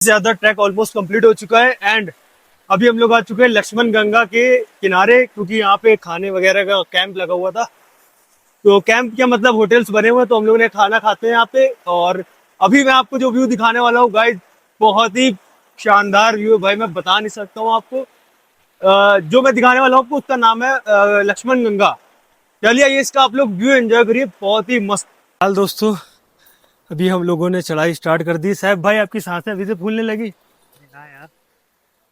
ज्यादा track almost complete हो चुका है एंड अभी हम लोग आ चुके हैं लक्ष्मण गंगा के किनारे, क्योंकि यहाँ पे खाने वगैरह का कैंप लगा हुआ था। तो कैंप क्या मतलब होटल्स बने हुए हैं, तो हम लोग ने खाना खाते हैं यहाँ पे। और अभी मैं आपको जो व्यू दिखाने वाला हूँ गाइस, बहुत ही शानदार व्यू है भाई, मैं बता नहीं सकता हूँ आपको। जो मैं दिखाने वाला हूँ आपको उसका नाम है लक्ष्मण गंगा। चलिए ये इसका आप लोग व्यू एंजॉय करिए, बहुत ही मस्त। हाल दोस्तों, अभी हम लोगों ने चढ़ाई स्टार्ट कर दी। साहब भाई आपकी सांसें अभी से फूलने लगी। हाँ यार।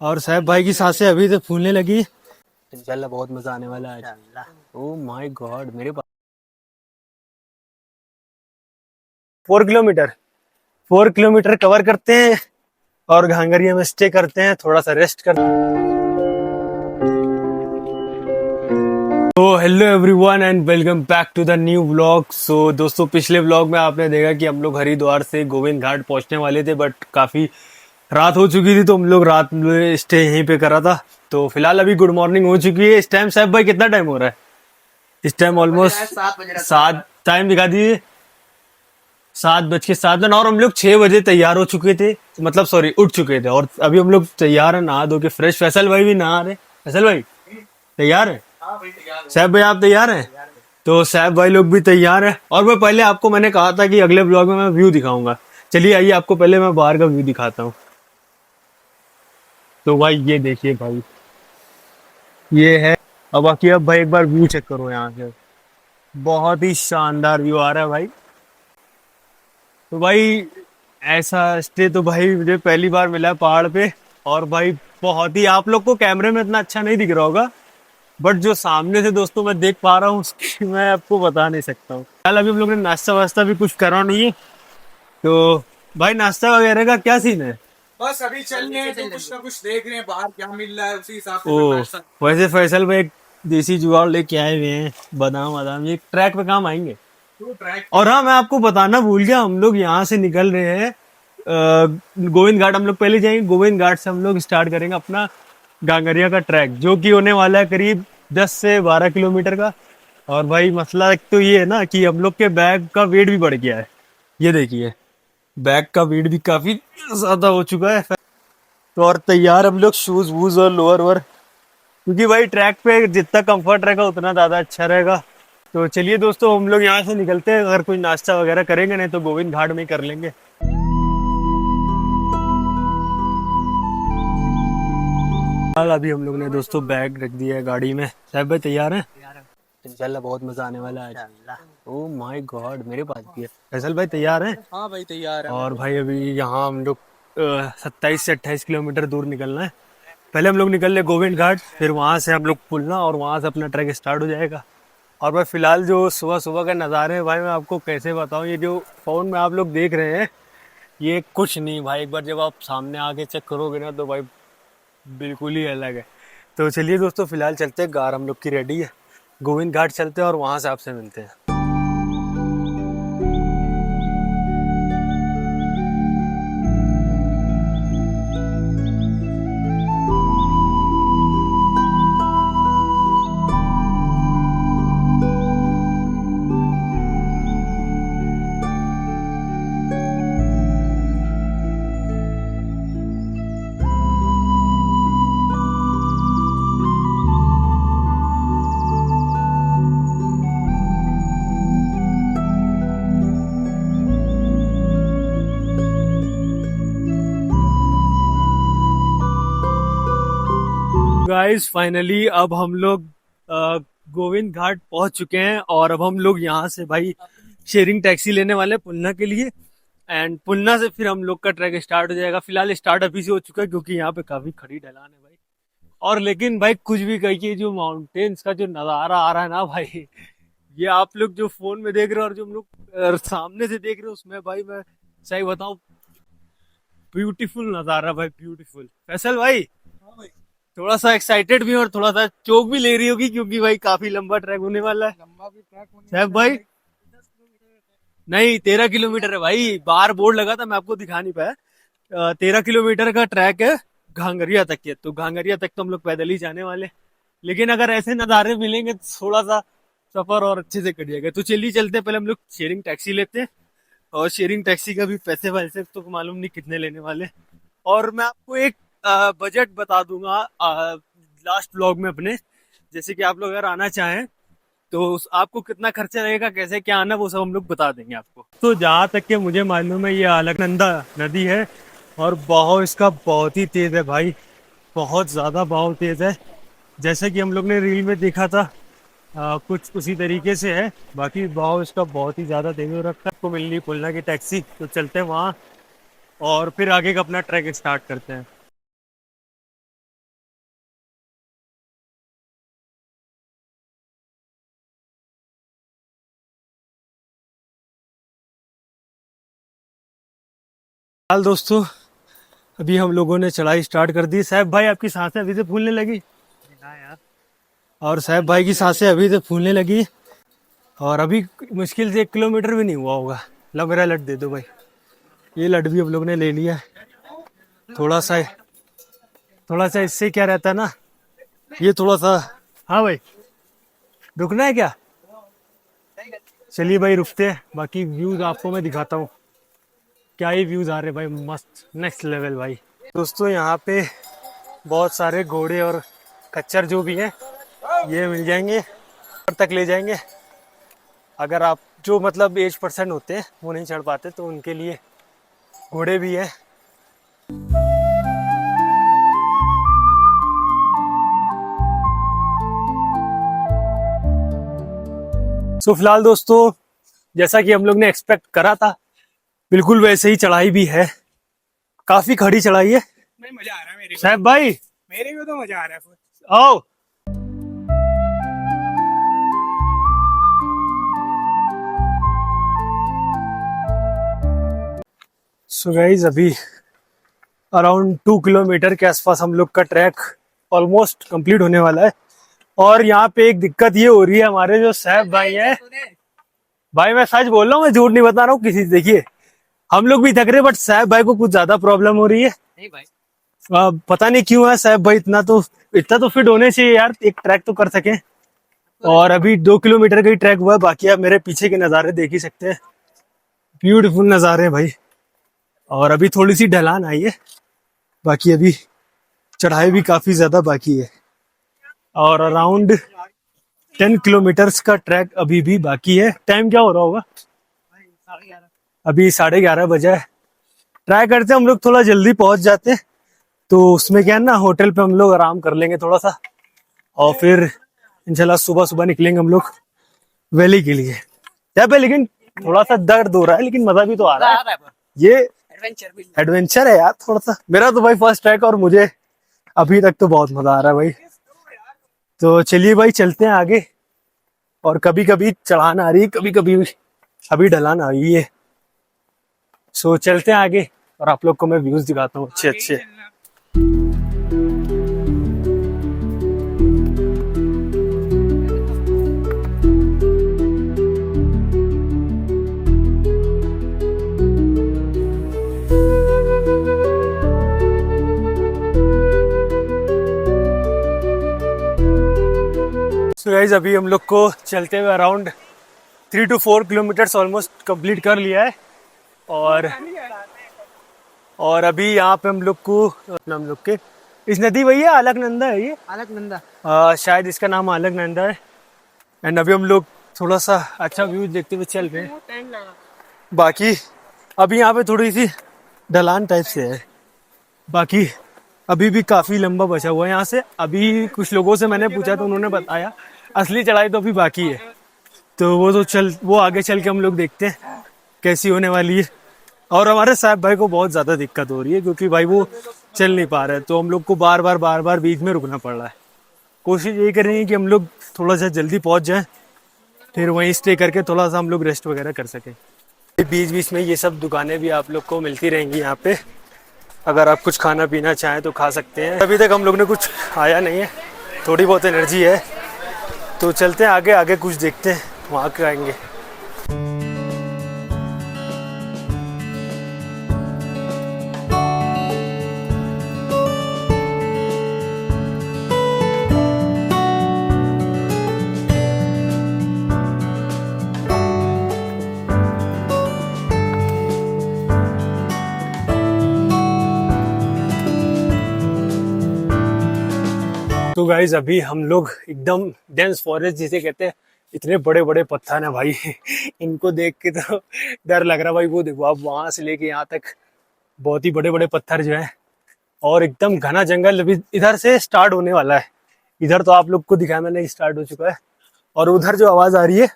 और साहब भाई की सांसें अभी से फूलने लगी। इंशाल्लाह बहुत मजा आने वाला है। ओह माय गॉड, मेरे पास 4 किलोमीटर 4 किलोमीटर कवर करते हैं और घांगरिया में स्टे करते हैं, थोड़ा सा रेस्ट करते हैं। तो hello everyone and welcome back to the new vlog. So दोस्तों, पिछले व्लॉग में आपने देखा कि हम लोग हरिद्वार से गोविंद घाट पहुंचने वाले थे, बट काफ़ी रात हो चुकी थी, तो हम लोग रात में स्टे यहीं पे करा था। तो फिलहाल अभी गुड मॉर्निंग हो चुकी है। इस टाइम साहब भाई कितना टाइम हो रहा है? इस टाइम ऑलमोस्ट 7 टाइम दिखा दीजिए। 7:07 और हम लोग 6 बजे तैयार हो चुके थे, मतलब सॉरी उठ चुके थे। और अभी हम लोग तैयार है, नहा धो के फ्रेश। फैसल भाई भी नहा रहे। फैसल भाई तैयार है? साहब भाई आप तैयार हैं? तो साहब भाई लोग भी तैयार हैं। और मैं पहले आपको मैंने कहा था कि अगले ब्लॉग में मैं व्यू दिखाऊंगा। चलिए आइए आपको पहले मैं बाहर का व्यू दिखाता हूँ। तो भाई ये देखिए भाई, ये है। अब बाकी अब भाई एक बार व्यू चेक करो यहाँ से, बहुत ही शानदार व्यू आ रहा है भाई। तो भाई ऐसा स्टे तो भाई मुझे पहली बार मिला है पहाड़ पे। और भाई बहुत ही, आप लोग को कैमरे में इतना अच्छा नहीं दिख रहा होगा, बट जो सामने से दोस्तों मैं देख पा रहा हूँ उसकी मैं आपको बता नहीं सकता हूँ। कल अभी हम लोग ने नाश्ता वास्ता भी कुछ करा नहीं है। तो भाई नाश्ता वगैरह का क्या सीन है? बस अभी चल रहे हैं तो कुछ ना कुछ देख रहे हैं बाहर क्या मिल रहा है, उसी हिसाब से ओ, नाश्ता। वैसे फैसल भाई एक देसी जुगाड़ लेके आए हुए हैं, बादाम बादाम, ये ट्रैक पे काम आएंगे। तो ट्रैक और हाँ, मैं आपको बताना भूल गया, हम लोग यहाँ से निकल रहे हैं गोविंद घाट। हम लोग पहले जाएंगे गोविंद घाट से, हम लोग स्टार्ट करेंगे अपना गांगरिया का ट्रैक, जो कि होने वाला है करीब 10 से 12 किलोमीटर का। और भाई मसला एक तो ये है ना कि हम लोग के बैग का वेट भी बढ़ गया है। ये देखिए, बैग का वेट भी काफी ज्यादा हो चुका है। तो और तैयार हम लोग शूज वूज और लोअर वोअर, क्योंकि भाई ट्रैक पे जितना कंफर्ट रहेगा उतना ज़्यादा अच्छा रहेगा। तो चलिए दोस्तों, हम लोग यहाँ से निकलते हैं। अगर कोई नाश्ता वगैरह करेंगे, नहीं तो गोविंद घाट में ही कर लेंगे। फिलहाल अभी हम लोग ने दोस्तों बैग रख दिया है गाड़ी में। साहब भाई तैयार हैं? इंशाल्लाह बहुत मजा आने वाला है। ओह माय गॉड, मेरे पास भी है। फैसल भाई तैयार हैं? हाँ भाई तैयार है। और भाई अभी यहाँ हम लोग 27 से 28 किलोमीटर दूर निकलना है। पहले हम लोग निकल ले गोविंद घाट, फिर वहाँ से हम लोग पुलना और वहाँ से अपना ट्रैक स्टार्ट हो जाएगा। और भाई फिलहाल जो सुबह सुबह का नज़ारे हैं भाई, मैं आपको कैसे बताऊँ। ये जो फ़ोन में आप लोग देख रहे हैं ये कुछ नहीं भाई, एक बार जब आप सामने आके चेक करोगे ना तो भाई बिल्कुल ही अलग है। तो चलिए दोस्तों, फिलहाल चलते हैं, कार हम लोग की रेडी है, गोविंद घाट चलते हैं और वहाँ से आपसे मिलते हैं। गाइस फाइनली अब हम लोग गोविंद घाट पहुंच चुके हैं। और अब हम लोग यहाँ से भाई शेयरिंग टैक्सी लेने वाले हैं पुन्ना के लिए। एंड पुन्ना से फिर हम लोग का ट्रैक स्टार्ट हो जाएगा। फिलहाल स्टार्ट अभी से हो चुका है, क्योंकि यहाँ पे काफी खड़ी ढलान है भाई। और लेकिन भाई कुछ भी कहिए, जो माउंटेन्स का जो नजारा आ रहा है ना भाई, ये आप लोग जो फोन में देख रहे हो और जो हम लोग सामने से देख रहे हो, उसमें भाई मैं सही बताऊं, ब्यूटीफुल नजारा भाई, ब्यूटीफुल। फैसल भाई हाँ भाई, थोड़ा सा एक्साइटेड भी और थोड़ा सा चोक भी ले रही होगी, क्योंकि भाई काफी लंबा ट्रैक होने वाला है। लंबा भी ट्रैक होने साहब वाला है भाई भाई। 10 किलोमीटर नहीं, 13 किलोमीटर है भाई, बाहर बोर्ड लगा था, मैं आपको दिखा नहीं पाया। 13 किलोमीटर का ट्रैक है घांगरिया तक के। तो घांगरिया तक तो हम लोग पैदल ही जाने वाले, लेकिन अगर ऐसे नज़ारे मिलेंगे तो थोड़ा सा सफर और अच्छे से कट जाएगा। तो चलिए चलते हैं, पहले हम लोग शेयरिंग टैक्सी लेते हैं। और शेयरिंग टैक्सी का भी पैसे वैसे तो मालूम नहीं कितने लेने वाले। और मैं आपको एक बजट बता दूंगा लास्ट ब्लॉग में अपने, जैसे कि आप लोग अगर आना चाहें तो आपको कितना खर्चा लगेगा, कैसे क्या आना, वो सब हम लोग बता देंगे आपको। तो जहाँ तक के मुझे मालूम है ये अलकनंदा नदी है और बहाव इसका बहुत ही तेज है भाई, बहुत ज़्यादा बहाव तेज है। जैसे कि हम लोग ने रील में देखा था कुछ उसी तरीके से है। बाकी बहाव इसका बहुत ही ज़्यादा तेज हो रखा है। आपको मिलनी खुलना की टैक्सी, तो चलते हैं वहाँ और फिर आगे का अपना ट्रैक स्टार्ट करते हैं। हाल दोस्तों, अभी हम लोगों ने चढ़ाई स्टार्ट कर दी। साहब भाई आपकी सांसें अभी से फूलने लगी। हाँ यार, और साहब भाई की सांसें अभी से फूलने लगी और अभी मुश्किल से 1 किलोमीटर भी नहीं हुआ होगा। लो मेरा लट दे दो भाई। ये लट भी हम लोग ने ले लिया है। थोड़ा सा इससे क्या रहता है ना, ये थोड़ा सा। हाँ भाई, रुकना है क्या? चलिए भाई रुकते हैं, बाकी व्यूज आपको मैं दिखाता हूँ। क्या ही व्यूज आ रहे भाई, मस्त नेक्स्ट लेवल भाई। दोस्तों यहाँ पे बहुत सारे घोड़े और खच्चर जो भी हैं ये मिल जाएंगे, ऊपर तक ले जाएंगे। अगर आप जो मतलब एज पर्सन होते हैं वो नहीं चढ़ पाते तो उनके लिए घोड़े भी हैं। सो फिलहाल दोस्तों, जैसा कि हम लोग ने एक्सपेक्ट करा था बिल्कुल वैसे ही चढ़ाई भी है, काफी खड़ी चढ़ाई है। नहीं, मजा आ रहा है मेरे को। साहब भाई मेरे को तो मजा आ रहा है। आओ। सो गाइस अभी अराउंड 2 किलोमीटर के आसपास हम लोग का ट्रैक ऑलमोस्ट कंप्लीट होने वाला है। और यहाँ पे एक दिक्कत ये हो रही है, हमारे जो साहब भाई हैं, भाई मैं सच बोल रहा हूँ, मैं झूठ नहीं बता रहा हूँ किसी से। देखिए हम लोग भी थक रहे, बट साहब भाई को कुछ ज्यादा प्रॉब्लम हो रही है। नहीं भाई, पता नहीं क्यों है। साहब भाई इतना तो फिट होने चाहिए यार, एक ट्रैक तो कर सके। और अभी 2 किलोमीटर का ही ट्रैक हुआ है, बाकी आप मेरे पीछे के नज़ारे देख ही सकते हैं, ब्यूटीफुल नज़ारे हैं भाई। और अभी थोड़ी सी ढलान आई है, बाकी अभी चढ़ाई भी काफी ज्यादा बाकी है। और अराउंड 10 किलोमीटर्स का ट्रैक अभी भी बाकी है। टाइम क्या हो रहा होगा? अभी 11:30 बजा है। ट्राई करते हैं हम लोग थोड़ा जल्दी पहुंच जाते हैं, तो उसमें क्या है ना, होटल पे हम लोग आराम कर लेंगे थोड़ा सा और फिर इंशाल्लाह सुबह सुबह निकलेंगे हम लोग वैली के लिए। क्या पे, लेकिन थोड़ा सा दर्द हो रहा है, लेकिन मजा भी तो आ रहा है। ये एडवेंचर है यार थोड़ा सा। मेरा तो भाई फर्स्ट ट्रैक और मुझे अभी तक तो बहुत मजा आ रहा है भाई। तो चलिए भाई चलते हैं आगे। और कभी कभी चढ़ान आ रही है, कभी कभी अभी ढलान आ रही है। सो चलते हैं आगे और आप लोग को मैं व्यूज दिखाता हूँ अच्छे अच्छे। सो गाइस अभी हम लोग को चलते हुए around 3 to 4 kilometres almost complete कर लिया है। और अभी यहाँ पे हम लोग को हम लोग के इस नदी वही है, अलकनंदा है ये, अलकनंदा। शायद इसका नाम अलकनंदा है। एंड अभी हम लोग थोड़ा सा अच्छा व्यू देखते हुए चल रहे हैं। बाकी अभी यहाँ पे थोड़ी सी ढलान टाइप से है, बाकी अभी भी काफी लंबा बचा हुआ है यहाँ से। अभी कुछ लोगों से मैंने पूछा तो उन्होंने बताया असली चढ़ाई तो अभी बाकी है, तो वो आगे चल के हम लोग देखते हैं कैसी होने वाली है। और हमारे साहब भाई को बहुत ज़्यादा दिक्कत हो रही है क्योंकि भाई वो चल नहीं पा रहे हैं, तो हम लोग को बार बार बीच में रुकना पड़ रहा है। कोशिश यही करेंगे कि हम लोग थोड़ा सा जल्दी पहुंच जाएं, फिर वहीं स्टे करके थोड़ा सा हम लोग रेस्ट वगैरह कर सकें। बीच बीच में ये सब दुकानें भी आप लोग को मिलती रहेंगी यहाँ पे, अगर आप कुछ खाना पीना चाहें तो खा सकते हैं। अभी तक हम लोग ने कुछ खाया नहीं है, थोड़ी बहुत एनर्जी है, तो चलते हैं आगे आगे कुछ देखते हैं, वहाँ के आएंगे। तो गाइज अभी हम लोग एकदम डेंस फॉरेस्ट जिसे कहते हैं, इतने बड़े बड़े पत्थर हैं भाई। इनको देख के तो डर लग रहा भाई। वो देखो आप, वहां से लेके यहाँ तक बहुत ही बड़े बड़े पत्थर जो है, और एकदम घना जंगल अभी इधर से स्टार्ट होने वाला है। इधर तो आप लोग को दिखाया मैंने, स्टार्ट हो चुका है। और उधर जो आवाज आ रही है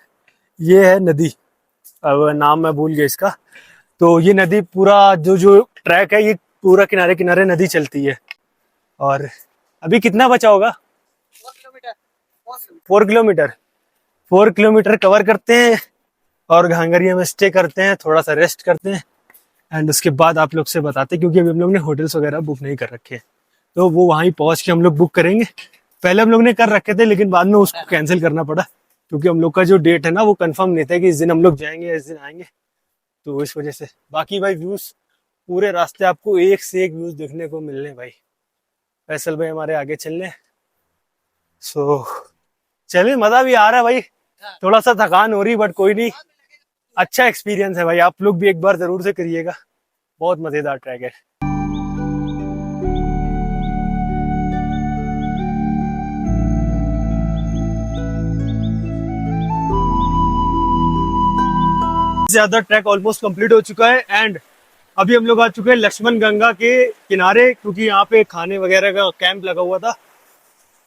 ये है नदी, अब नाम मैं भूल गया इसका। तो ये नदी पूरा जो जो ट्रैक है ये पूरा किनारे किनारे नदी चलती है। और अभी कितना बचा होगा? 4 किलोमीटर। 4 किलोमीटर कवर करते हैं और घांगरिया में स्टे करते हैं, थोड़ा सा रेस्ट करते हैं, एंड उसके बाद आप लोग से बताते हैं, क्योंकि अभी हम लोग ने होटल्स वगैरह बुक नहीं कर रखे हैं, तो वो वहीं पहुंच के हम लोग बुक करेंगे। पहले हम लोग ने कर रखे थे लेकिन बाद में उसको कैंसिल करना पड़ा, क्योंकि हम लोग का जो डेट है ना वो कंफर्म नहीं था कि इस दिन हम लोग जाएंगे या इस दिन आएंगे, तो इस वजह से। बाकी भाई व्यूज पूरे रास्ते आपको एक से एक व्यूज देखने को मिलने भाई। फैसल भाई हमारे आगे चलने। सो चलिए, मजा भी आ रहा है भाई, थोड़ा सा थकान हो रही बट कोई नहीं, अच्छा एक्सपीरियंस है भाई। आप लोग भी एक बार जरूर से करिएगा, बहुत मजेदार ट्रैक है। ज्यादा ट्रैक ऑलमोस्ट कंप्लीट हो चुका है, एंड अभी हम लोग आ चुके हैं लक्ष्मण गंगा के किनारे, क्योंकि यहाँ पे खाने वगैरह का कैंप लगा हुआ था।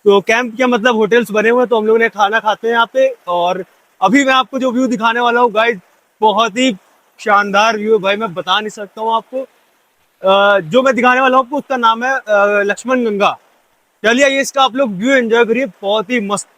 तो कैंप क्या मतलब होटल्स बने हुए हैं, तो हम लोग ने खाना खाते हैं यहाँ पे। और अभी मैं आपको जो व्यू दिखाने वाला हूँ गाइस, बहुत ही शानदार व्यू है भाई, मैं बता नहीं सकता हूँ आपको। जो मैं दिखाने वाला हूँ आपको उसका नाम है लक्ष्मण गंगा। चलिए ये इसका आप लोग व्यू एंजॉय करिए, बहुत ही मस्त।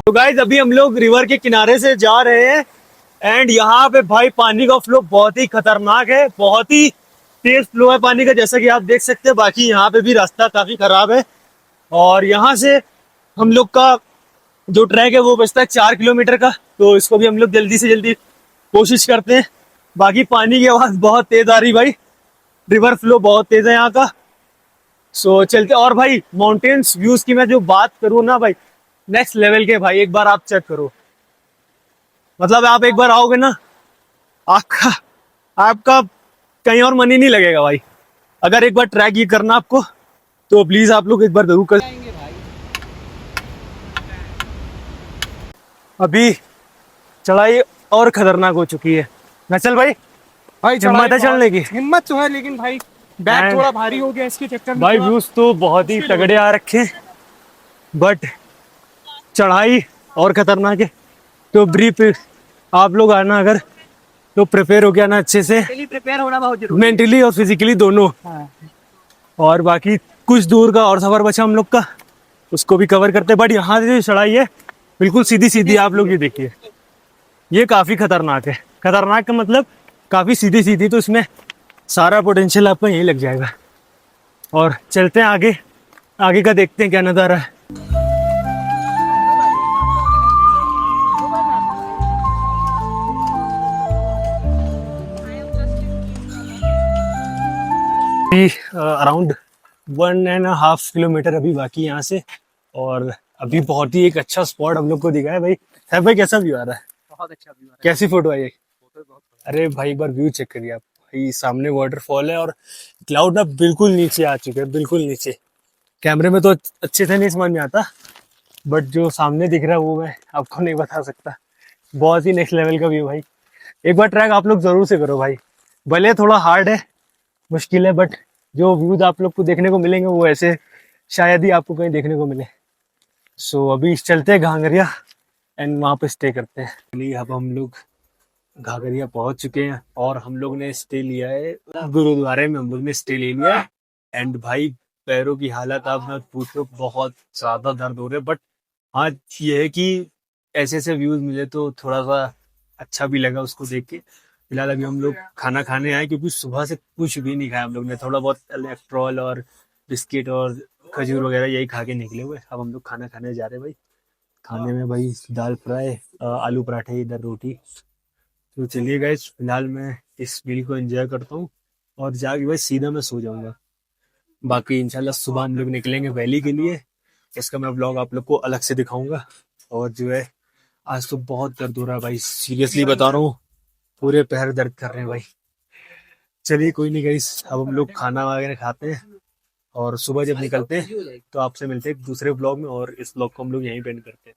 तो गाइज अभी हम लोग रिवर के किनारे से जा रहे हैं, एंड यहाँ पे भाई पानी का फ्लो बहुत ही खतरनाक है, बहुत ही तेज फ्लो है पानी का, जैसा कि आप देख सकते हैं। बाकी यहाँ पे भी रास्ता काफी खराब है, और यहाँ से हम लोग का जो ट्रैक है वो बचता है 4 किलोमीटर का, तो इसको भी हम लोग जल्दी से जल्दी कोशिश करते हैं। बाकी पानी की आवाज बहुत तेज आ रही भाई, रिवर फ्लो बहुत तेज है यहाँ का। सो चलते। और भाई माउंटेन्स व्यूज की मैं जो बात करूँ ना भाई, नेक्स्ट लेवल के भाई, एक बार आप चेक करो। मतलब आप एक बार आओगे ना, आपका आपका कहीं और मन ही नहीं लगेगा भाई। अगर एक बार ट्रैक ये करना आपको, तो प्लीज आप लोग एक बार जरूर कर। अभी चढ़ाई और खतरनाक हो चुकी है। नचल भाई, भाई हिम्मत है चढ़ने की? हिम्मत तो है, लेकिन भाई बैग थोड़ा भारी हो गया इसके चक्कर में। भाई व्यूज तो बहुत ही तगड़े आ रखे हैं, बट चढ़ाई और खतरनाक है। तो ब्रीफ आप लोग आना अगर, तो प्रिपेयर हो गया ना अच्छे से, प्रिपेयर होना बहुत जरूरी मेंटली और फिजिकली दोनों। है। और बाकी कुछ दूर का और सफर बचा हम लोग का, उसको भी कवर करते हैं। बट यहाँ से जो चढ़ाई है बिल्कुल सीधी सीधी, आप लोग ये देखिए, ये काफी खतरनाक है। खतरनाक का मतलब काफी सीधी सीधी, तो इसमें सारा पोटेंशियल आपका यहीं लग जाएगा। और चलते हैं आगे, आगे का देखते हैं क्या नजारा है। अराउंड 1.5 किलोमीटर अभी बाकी यहाँ से, और अभी बहुत ही एक अच्छा स्पॉट हम लोग को दिखा है भाई। है भाई, कैसा व्यू आ रहा है? बहुत अच्छा व्यू है। कैसी फोटो आई है? अरे भाई एक बार व्यू चेक करिए आप भाई, सामने वाटरफॉल है और क्लाउड ना बिल्कुल नीचे आ चुके हैं, बिल्कुल नीचे। कैमरे में तो अच्छे से नहीं समझ में आता, बट जो सामने दिख रहा है वो मैं आपको नहीं बता सकता। बहुत ही नेक्स्ट लेवल का व्यू भाई। एक बार ट्रैक आप लोग जरूर से करो भाई, भले थोड़ा हार्ड है, मुश्किल है, बट जो व्यूज आप लोग को देखने को मिलेंगे वो ऐसे शायद ही आपको कहीं देखने को मिले। सो अभी चलते हैं घांगरिया एंड वहाँ पे स्टे करते हैं। चलिए अब हम लोग घाघरिया पहुंच चुके हैं, और हम लोग ने स्टे लिया है गुरुद्वारे में, हम लोग ने स्टे ले लिया है। एंड भाई पैरों की हालत आप मत पूछो, बहुत ज्यादा दर्द हो रहे, बट हाँ ये है कि ऐसे ऐसे व्यूज मिले तो थोड़ा सा अच्छा भी लगा उसको देख के। फिलहाल अभी हम लोग खाना खाने आए, क्योंकि सुबह से कुछ भी नहीं खाया हम लोग ने, थोड़ा बहुत इलेक्ट्रॉल और बिस्किट और खजूर वगैरह यही खा के निकले हुए। अब हम लोग खाना खाने जा रहे हैं भाई। खाने में भाई दाल फ्राई, आलू पराठे, इधर रोटी। तो चलिए गाइस, फिलहाल मैं इस मील को एंजॉय करता हूँ और जाके भाई सीधा मैं सो जाऊंगा। बाकी इंशाल्लाह सुबह हम लोग निकलेंगे वैली के लिए। इसका मैं ब्लॉग आप लोग को अलग से दिखाऊंगा। और जो है, आज तो बहुत दर्द हो रहा है भाई, सीरियसली बता रहा हूँ, पूरे पैर दर्द कर रहे हैं भाई। चलिए कोई नहीं गाइस, अब हम लोग खाना वगैरह खाते हैं और सुबह जब निकलते हैं तो आपसे मिलते हैं एक दूसरे ब्लॉग में, और इस ब्लॉग को हम लोग यहीं पे एंड करते हैं।